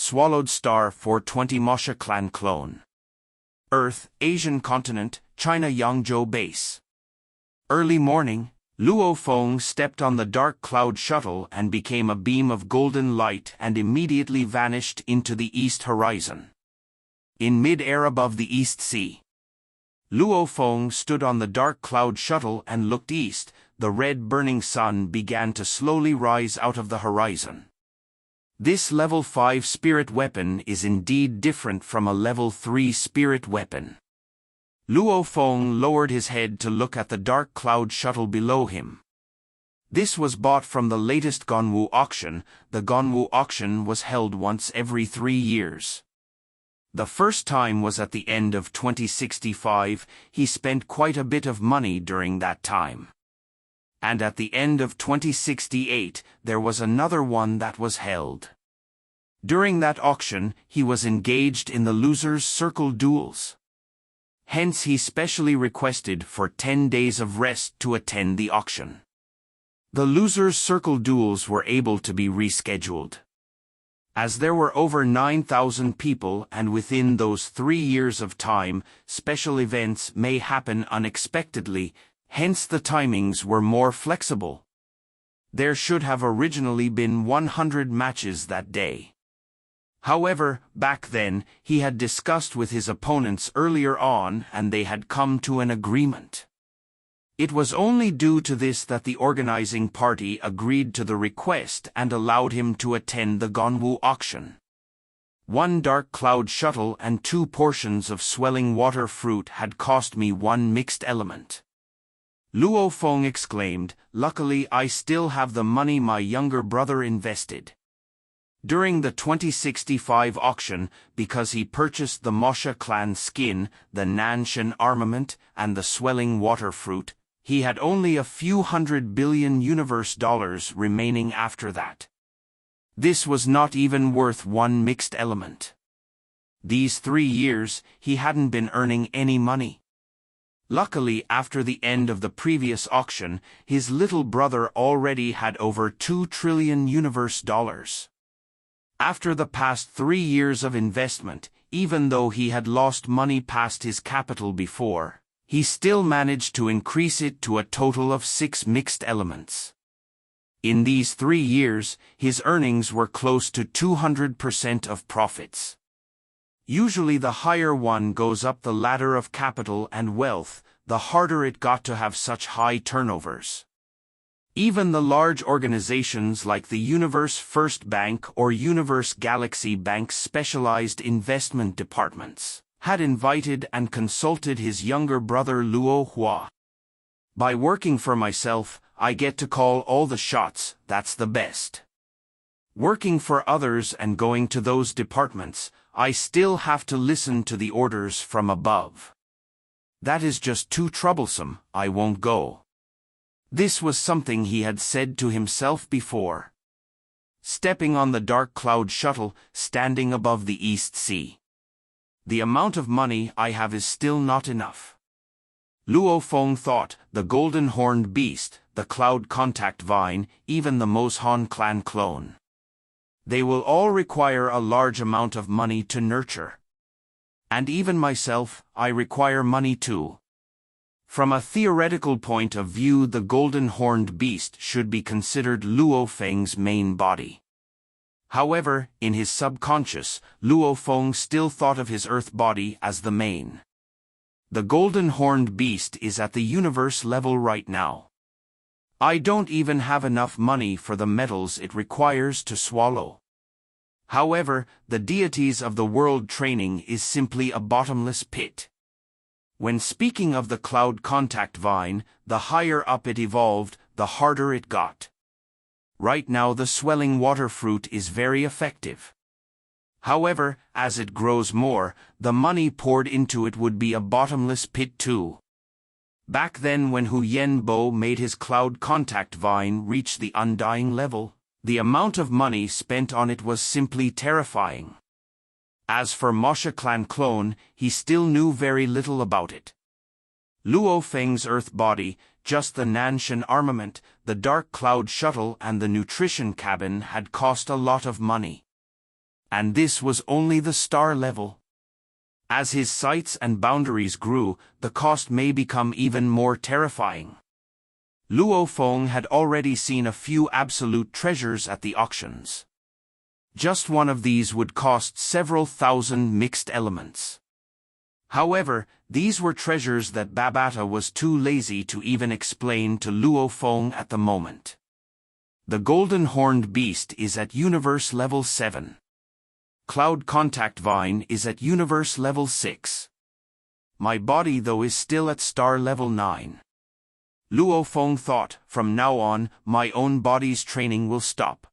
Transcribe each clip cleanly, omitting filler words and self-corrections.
Swallowed Star 420 Mosha Clan Clone. Earth, Asian Continent, China Yangzhou Base. Early morning, Luo Feng stepped on the dark cloud shuttle and became a beam of golden light and immediately vanished into the east horizon. In mid-air above the East Sea, Luo Feng stood on the dark cloud shuttle and looked east. The red burning sun began to slowly rise out of the horizon. This level 5 spirit weapon is indeed different from a level 3 spirit weapon. Luo Feng lowered his head to look at the dark cloud shuttle below him. This was bought from the latest Gongwu auction. The Gongwu auction was held once every 3 years. The first time was at the end of 2065. He spent quite a bit of money during that time. And at the end of 2068, there was another one that was held. During that auction, he was engaged in the Losers' Circle duels. Hence he specially requested for 10 days of rest to attend the auction. The Losers' Circle duels were able to be rescheduled. As there were over 9,000 people and within those 3 years of time, special events may happen unexpectedly. Hence the timings were more flexible. There should have originally been 100 matches that day. However, back then, he had discussed with his opponents earlier on and they had come to an agreement. It was only due to this that the organizing party agreed to the request and allowed him to attend the Gongwu auction. 1 dark cloud shuttle and 2 portions of swelling water fruit had cost me 1 mixed element. Luo Feng exclaimed, "Luckily I still have the money my younger brother invested." During the 2065 auction, because he purchased the Mosha clan skin, the Nanshan armament, and the swelling water fruit, he had only a few $100 billion universe dollars remaining after that. This was not even worth 1 mixed element. These 3 years, he hadn't been earning any money. Luckily, after the end of the previous auction, his little brother already had over 2 trillion universe dollars. After the past 3 years of investment, even though he had lost money past his capital before, he still managed to increase it to a total of 6 mixed elements. In these 3 years, his earnings were close to 200% of profits. Usually the higher one goes up the ladder of capital and wealth, the harder it got to have such high turnovers. Even the large organizations like the Universe First Bank or Universe Galaxy Bank's specialized investment departments had invited and consulted his younger brother Luo Hua. "By working for myself, I get to call all the shots, that's the best. Working for others and going to those departments, I still have to listen to the orders from above. That is just too troublesome, I won't go." This was something he had said to himself before. Stepping on the dark cloud shuttle, standing above the East Sea. "The amount of money I have is still not enough." Luo Feng thought, the golden horned beast, the cloud contact vine, even the Moshan clan clone. They will all require a large amount of money to nurture. And even myself, I require money too. From a theoretical point of view, the golden horned beast should be considered Luo Feng's main body. However, in his subconscious, Luo Feng still thought of his earth body as the main. The golden horned beast is at the universe level right now. I don't even have enough money for the metals it requires to swallow. However, the deities of the world training is simply a bottomless pit. When speaking of the cloud contact vine, the higher up it evolved, the harder it got. Right now the swelling water fruit is very effective. However, as it grows more, the money poured into it would be a bottomless pit too. Back then when Hu Yenbo made his cloud contact vine reach the undying level, the amount of money spent on it was simply terrifying. As for Mosha clan clone, he still knew very little about it. Luo Feng's earth body, just the Nanshan armament, the dark cloud shuttle and the nutrition cabin had cost a lot of money. And this was only the star level. As his sights and boundaries grew, the cost may become even more terrifying. Luo Feng had already seen a few absolute treasures at the auctions. Just one of these would cost several thousand mixed elements. However, these were treasures that Babata was too lazy to even explain to Luo Feng at the moment. The golden horned beast is at universe level 7. Cloud contact vine is at universe level 6. My body though is still at star level 9. Luo Feng thought, from now on, my own body's training will stop.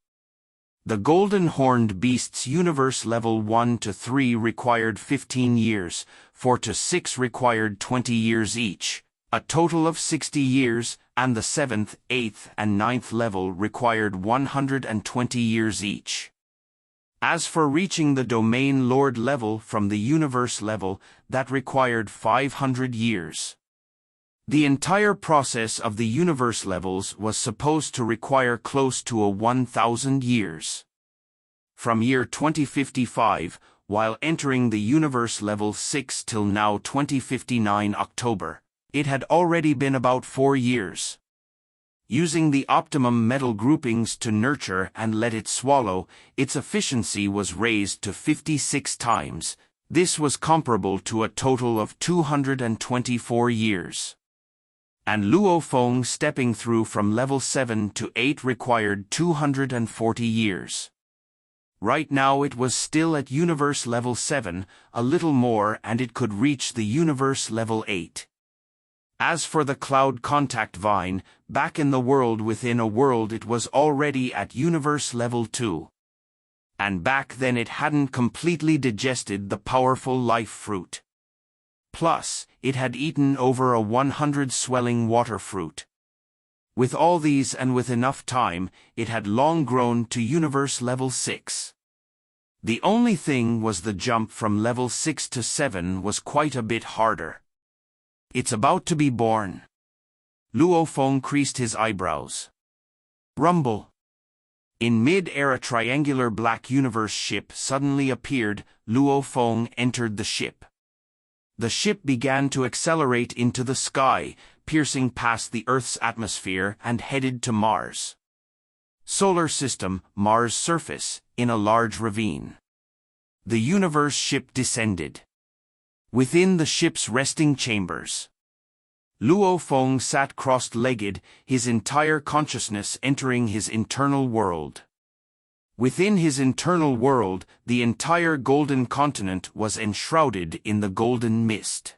The golden horned beast's universe level 1 to 3 required 15 years, 4 to 6 required 20 years each, a total of 60 years, and the 7th, 8th, and 9th level required 120 years each. As for reaching the domain lord level from the universe level, that required 500 years. The entire process of the universe levels was supposed to require close to 1,000 years. From year 2055, while entering the universe level 6 till now 2059 October, it had already been about 4 years. Using the optimum metal groupings to nurture and let it swallow, its efficiency was raised to 56 times. This was comparable to a total of 224 years. And Luo Feng stepping through from level 7 to 8 required 240 years. Right now it was still at universe level 7, a little more and it could reach the universe level 8. As for the cloud contact vine, back in the world within a world it was already at universe level 2. And back then it hadn't completely digested the powerful life fruit. Plus, it had eaten over 100 swelling water fruit. With all these and with enough time, it had long grown to universe level 6. The only thing was the jump from level 6 to 7 was quite a bit harder. It's about to be born. Luo Feng creased his eyebrows. Rumble. In mid-air a triangular black universe ship suddenly appeared. Luo Feng entered the ship. The ship began to accelerate into the sky, piercing past the Earth's atmosphere and headed to Mars. Solar system, Mars surface, in a large ravine. The universe ship descended. Within the ship's resting chambers, Luo Feng sat crossed-legged, his entire consciousness entering his internal world. Within his internal world, the entire golden continent was enshrouded in the golden mist.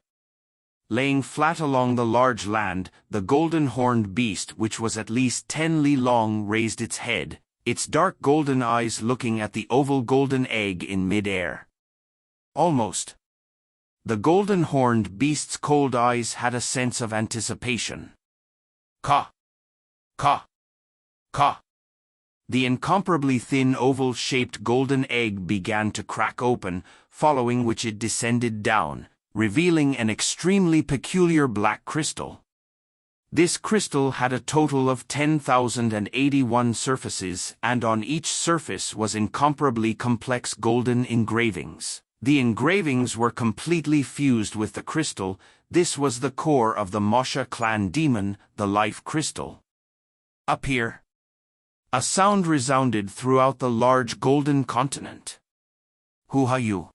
Laying flat along the large land, the golden horned beast which was at least 10 li long raised its head, its dark golden eyes looking at the oval golden egg in mid-air. Almost. The golden horned beast's cold eyes had a sense of anticipation. Ka! Ka! Ka! The incomparably thin oval-shaped golden egg began to crack open, following which it descended down, revealing an extremely peculiar black crystal. This crystal had a total of 10,081 surfaces, and on each surface was incomparably complex golden engravings. The engravings were completely fused with the crystal. This was the core of the Mosha clan demon, the life crystal. Up here. A sound resounded throughout the large golden continent. Hu-ha-yu.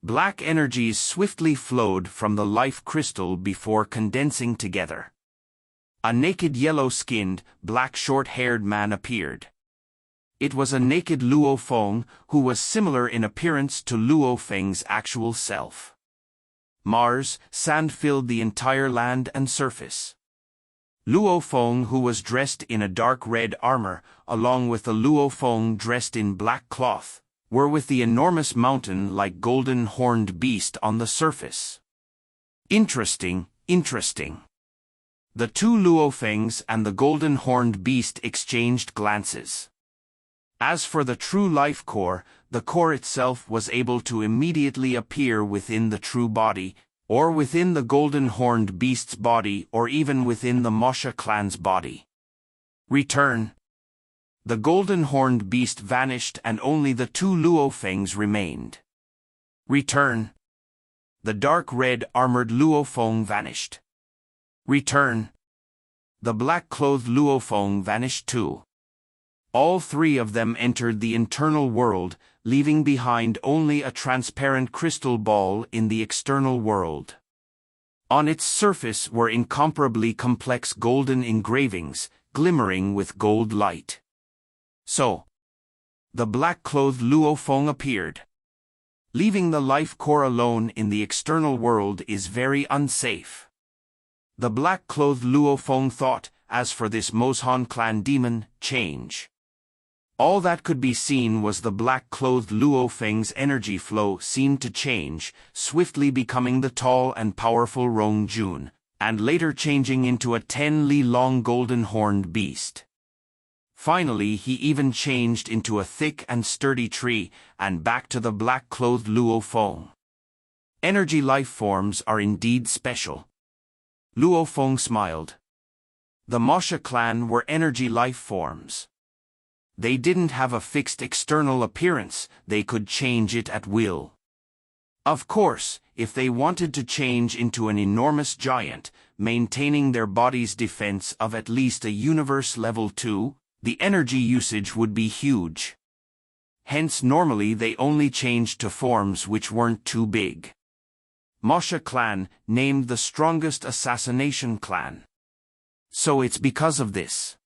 Black energies swiftly flowed from the life crystal before condensing together. A naked yellow-skinned, black short-haired man appeared. It was a naked Luo Feng, who was similar in appearance to Luo Feng's actual self. Mars, sand filled the entire land and surface. Luo Feng, who was dressed in a dark red armor, along with the Luo Feng dressed in black cloth, were with the enormous mountain-like golden horned beast on the surface. Interesting, interesting. The two Luo Fengs and the golden horned beast exchanged glances. As for the true life core, the core itself was able to immediately appear within the true body, or within the golden horned beast's body, or even within the Mosha clan's body. Return. The golden horned beast vanished and only the two Luo Fengs remained. Return. The dark red armored Luo Feng vanished. Return. The black-clothed Luo Feng vanished too. All three of them entered the internal world, leaving behind only a transparent crystal ball in the external world. On its surface were incomparably complex golden engravings, glimmering with gold light. So, the black-clothed Luo Feng appeared. Leaving the life core alone in the external world is very unsafe. The black-clothed Luo Feng thought, as for this Moshan clan demon, change. All that could be seen was the black-clothed Luo Feng's energy flow seemed to change, swiftly becoming the tall and powerful Rong Jun, and later changing into a 10 li-long golden-horned beast. Finally he even changed into a thick and sturdy tree, and back to the black-clothed Luo Feng. Energy life forms are indeed special. Luo Feng smiled. The Mosha clan were energy life forms. They didn't have a fixed external appearance, they could change it at will. Of course, if they wanted to change into an enormous giant, maintaining their body's defense of at least a universe level 2, the energy usage would be huge. Hence normally they only changed to forms which weren't too big. Mosha clan, named the strongest assassination clan. So it's because of this.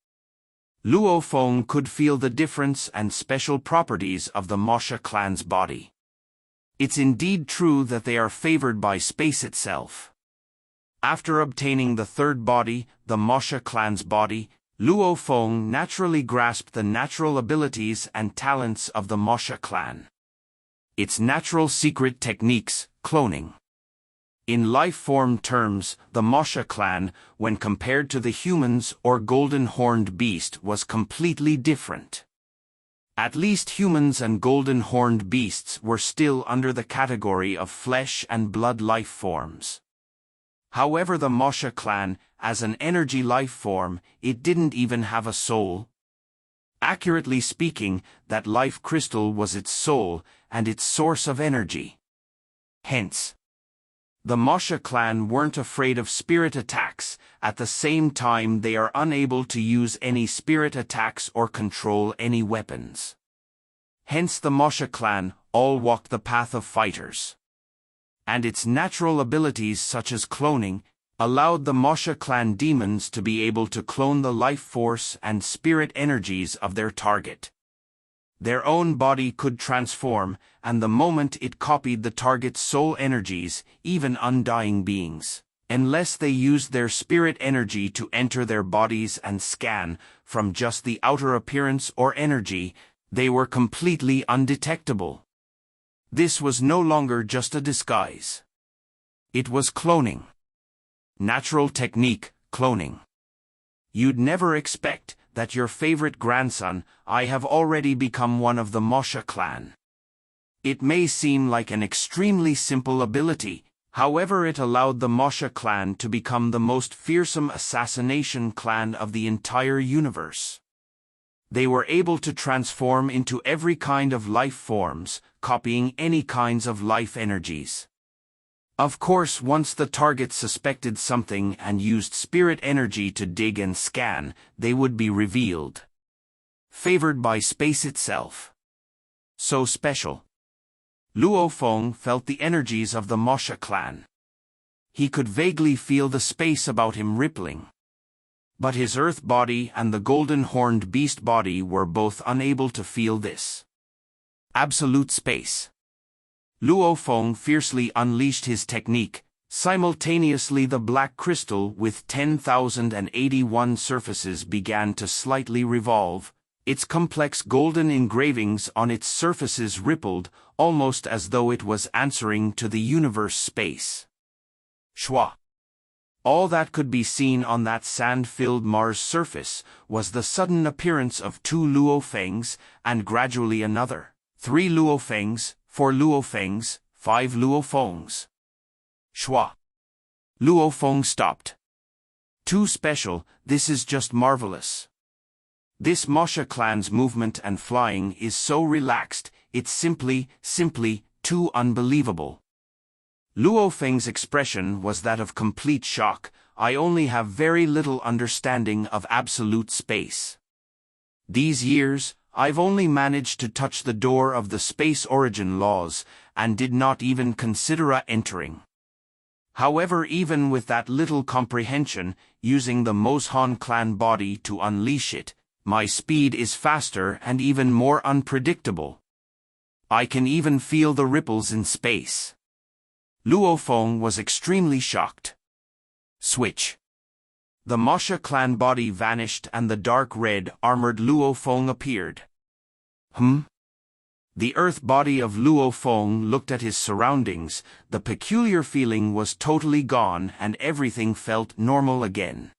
Luo Feng could feel the difference and special properties of the Mosha clan's body. It's indeed true that they are favored by space itself. After obtaining the third body, the Mosha clan's body, Luo Feng naturally grasped the natural abilities and talents of the Mosha clan. Its natural secret techniques, cloning. In life-form terms, the Mosha clan, when compared to the humans or golden-horned beast, was completely different. At least humans and golden-horned beasts were still under the category of flesh and blood life forms. However, the Mosha clan, as an energy life form, it didn't even have a soul. Accurately speaking, that life crystal was its soul and its source of energy. Hence, the Mosha clan weren't afraid of spirit attacks. At the same time they are unable to use any spirit attacks or control any weapons. Hence the Mosha clan all walked the path of fighters. And its natural abilities such as cloning allowed the Mosha clan demons to be able to clone the life force and spirit energies of their target. Their own body could transform, and the moment it copied the target's soul energies, even undying beings, unless they used their spirit energy to enter their bodies and scan, from just the outer appearance or energy, they were completely undetectable. This was no longer just a disguise. It was cloning. Natural technique, cloning. You'd never expect that your favorite grandson, I have already become one of the Mosha clan. It may seem like an extremely simple ability, however it allowed the Mosha clan to become the most fearsome assassination clan of the entire universe. They were able to transform into every kind of life forms, copying any kinds of life energies. Of course, once the target suspected something and used spirit energy to dig and scan, they would be revealed. Favored by space itself. So special. Luo Feng felt the energies of the Mosha clan. He could vaguely feel the space about him rippling. But his earth body and the golden-horned beast body were both unable to feel this. Absolute space. Luo Feng fiercely unleashed his technique. Simultaneously the black crystal with 10,081 surfaces began to slightly revolve. Its complex golden engravings on its surfaces rippled, almost as though it was answering to the universe space. Shwa. All that could be seen on that sand-filled Mars surface was the sudden appearance of 2 Luo Fengs, and gradually another, 3 Luo Fengs, 4 Luo Fengs, 5 Luo Fengs. Shwa. Luo Feng stopped. Too special, this is just marvelous. This Mosha clan's movement and flying is so relaxed, it's simply too unbelievable. Luo Feng's expression was that of complete shock. I only have very little understanding of absolute space. These years, I've only managed to touch the door of the space origin laws, and did not even consider entering. However, even with that little comprehension, using the Moshan clan body to unleash it, my speed is faster and even more unpredictable. I can even feel the ripples in space. Luo Feng was extremely shocked. Switch. The Mosha clan body vanished and the dark red, armored Luo Feng appeared. The earth body of Luo Feng looked at his surroundings. The peculiar feeling was totally gone and everything felt normal again.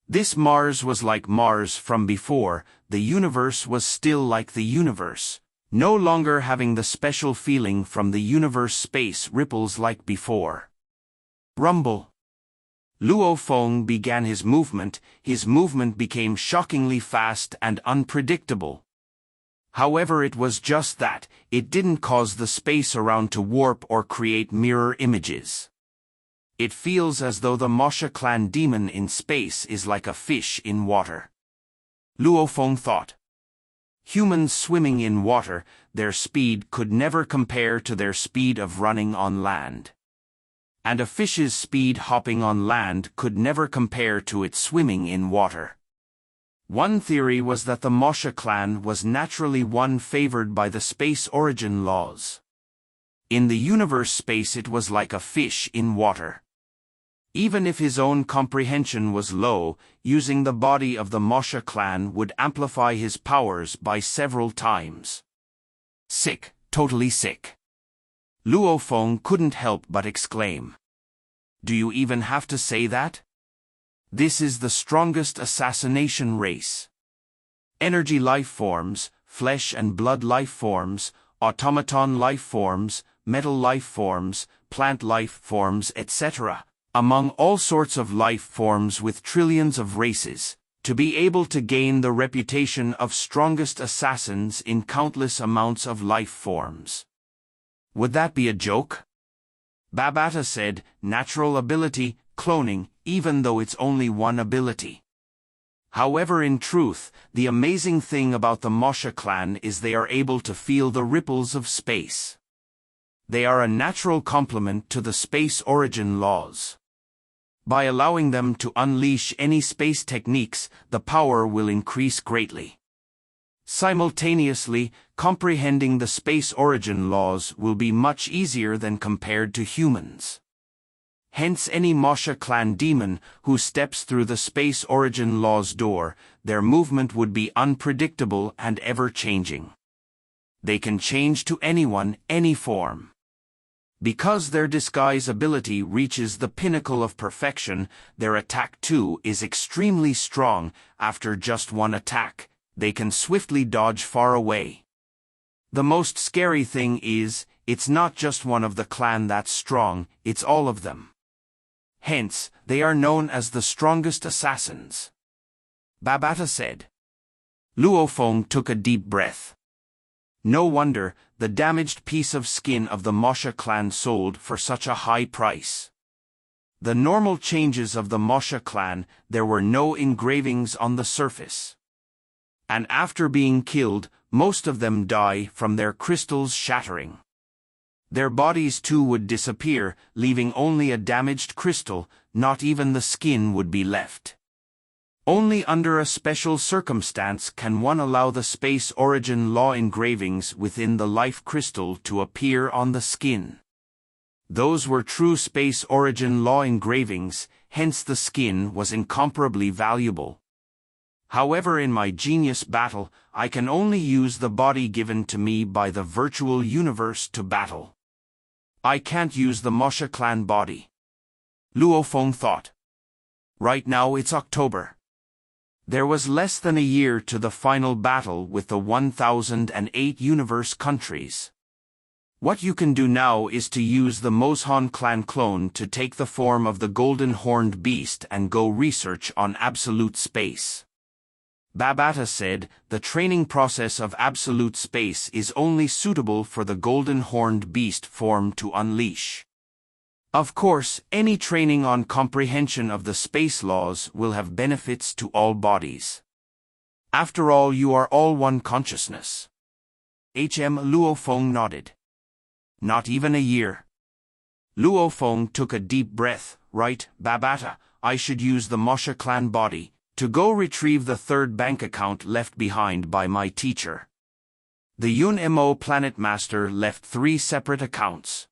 This Mars was like Mars from before. The universe was still like the universe, no longer having the special feeling from the universe space ripples like before. Rumble. Luo Feng began his movement. His movement became shockingly fast and unpredictable. However, it was just that, it didn't cause the space around to warp or create mirror images. It feels as though the Mosha clan demon in space is like a fish in water. Luo Feng thought. Humans swimming in water, their speed could never compare to their speed of running on land. And a fish's speed hopping on land could never compare to its swimming in water. One theory was that the Mosha clan was naturally one favored by the space origin laws. In the universe space it was like a fish in water. Even if his own comprehension was low, using the body of the Mosha clan would amplify his powers by several times. Sick, totally sick. Luo Feng couldn't help but exclaim. Do you even have to say that? This is the strongest assassination race. Energy life forms, flesh and blood life forms, automaton life forms, metal life forms, plant life forms, etc. Among all sorts of life forms with trillions of races, to be able to gain the reputation of strongest assassins in countless amounts of life forms. Would that be a joke? Babata said, natural ability, cloning, even though it's only one ability. However, in truth, the amazing thing about the Mosha clan is they are able to feel the ripples of space. They are a natural complement to the space origin laws. By allowing them to unleash any space techniques, the power will increase greatly. Simultaneously, comprehending the space origin laws will be much easier than compared to humans. Hence, any Mosha clan demon who steps through the space origin laws door, their movement would be unpredictable and ever-changing. They can change to anyone, any form. Because their disguise ability reaches the pinnacle of perfection, their attack too is extremely strong. After just one attack, they can swiftly dodge far away. The most scary thing is, it's not just one of the clan that's strong, it's all of them. Hence, they are known as the strongest assassins. Babata said. Luo Feng took a deep breath. No wonder, the damaged piece of skin of the Mosha clan sold for such a high price. The normal changes of the Mosha clan, there were no engravings on the surface. And after being killed, most of them die from their crystals shattering. Their bodies too would disappear, leaving only a damaged crystal. Not even the skin would be left. Only under a special circumstance can one allow the space origin law engravings within the life crystal to appear on the skin. Those were true space origin law engravings, hence the skin was incomparably valuable. However, in my genius battle, I can only use the body given to me by the virtual universe to battle. I can't use the Mosha clan body. Luo Feng thought. Right now it's October. There was less than a year to the final battle with the 1008 universe countries. What you can do now is to use the Moshan clan clone to take the form of the golden horned beast and go research on absolute space. Babata said, the training process of absolute space is only suitable for the golden-horned beast form to unleash. Of course, any training on comprehension of the space laws will have benefits to all bodies. After all, you are all one consciousness. Luo Feng nodded. Not even a year. Luo Feng took a deep breath. Right, Babata, I should use the Mosha clan body to go retrieve the third bank account left behind by my teacher. The Yun Mo Planet Master left 3 separate accounts.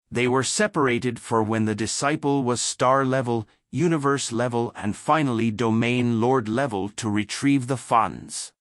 They were separated for when the disciple was star level, universe level, and finally domain lord level to retrieve the funds.